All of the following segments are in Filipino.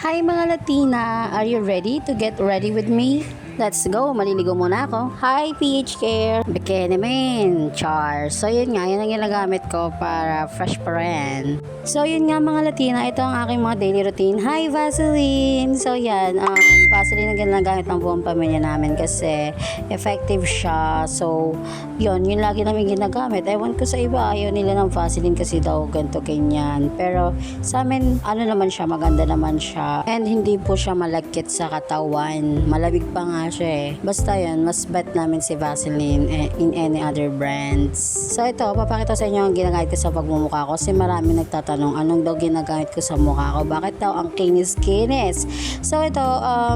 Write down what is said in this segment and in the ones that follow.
Hi mga Latina! Are you ready to get ready with me? Let's go! Maliligo muna ako. Hi PH Care! Bikini men! Char! So yun nga, yun ang ginagamit ko para fresh pa rin. So yun nga mga Latina, ito ang aking mga daily routine. Hi Vaseline! So yan, Vaseline ang ginagamit ng buong pamilya namin kasi effective siya. So yun lagi namin ginagamit. Ewan ko sa iba, ayaw nila ng Vaseline kasi daw ganito ganyan. Pero sa amin, ano naman siya, maganda naman siya. And hindi po siya malagkit sa katawan. Malamig pa nga siya eh. Basta yun, mas bet namin si Vaseline in any other brands. So ito, papakita sa inyo ang ginagamit ko sa pagmumukha ko kasi marami nagtatanong anong daw ginagamit ko sa mukha ko. Bakit daw ang kinis-kinis? So ito,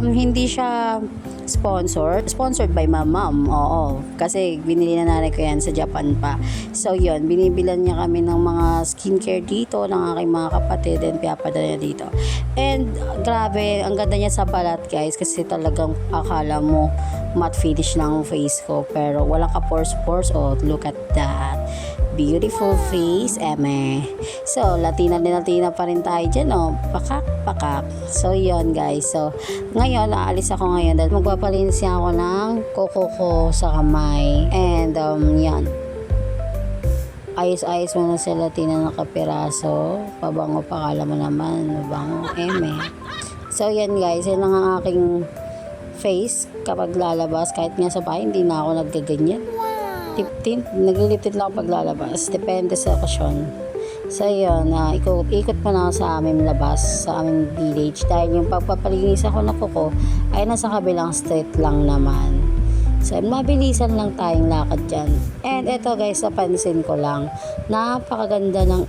hindi siya sponsored by my mom. Oo, kasi binili na nanay ko yan sa Japan pa. So yun, binibilan niya kami ng mga skincare dito ng aking mga kapatid and pinapadala niya dito. And grabe, ang ganda niya sa balat guys kasi talagang akala mo matte finish ng face ko pero walang ka pores. Oh, look at that. Beautiful face, eme. So, Latina pa rin tayo dyan, oh. Pakak. So, yun, guys. So, ngayon, aalis ako ngayon dahil magpapalinis ako ng kuko ko sa kamay. And, yan. Ayos mo na si Latina ng kapiraso. Pabango pa, kala mo naman. Mabango, eme. So, yan, guys. Yan ang aking face kapag lalabas. Kahit nga sa bahay, hindi na ako naggaganyan. Nagliliptint lang pag lalabas. Depende sa okasyon. So yun, ikot pa na ako sa aming labas, sa aming village. Dahil yung pagpapalinis ako na kuko ay nasa kabilang street lang naman. So mabilisan lang tayong lakad dyan. And eto guys, napansin ko lang, napakaganda ng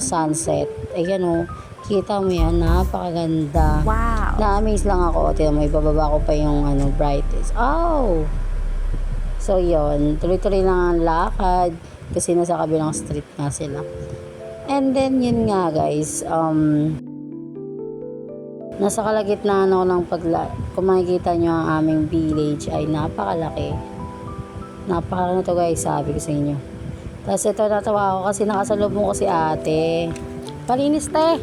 sunset. Ayan o, kita mo yan, napakaganda. Wow! Na-amaze lang ako. Tignan mo, ibababa ko pa yung brightest. Oh! So yun, tuloy-tuloy lang ang lakad kasi nasa kabilang street nga sila. And then yun nga guys, nasa kalagitnaan ako ng kung makikita nyo ang aming village ay napakalaki. Napakalaki na to guys, sabi ko sa inyo. Tapos ito, natawa ako kasi nakasalubong ko si ate. Palinis te!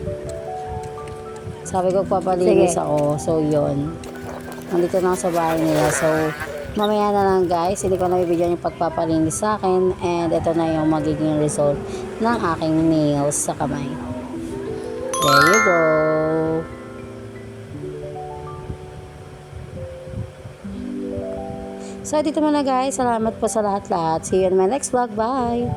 Sabi ko papalinis ako, so yun. Nandito na ako sa bahay nila, so mamaya na lang guys, hindi ko na bibigyan yung pagpapalinis sa akin and ito na yung magiging result ng aking nails sa kamay. There you go. So dito muna guys, salamat po sa lahat-lahat. See you in my next vlog. Bye!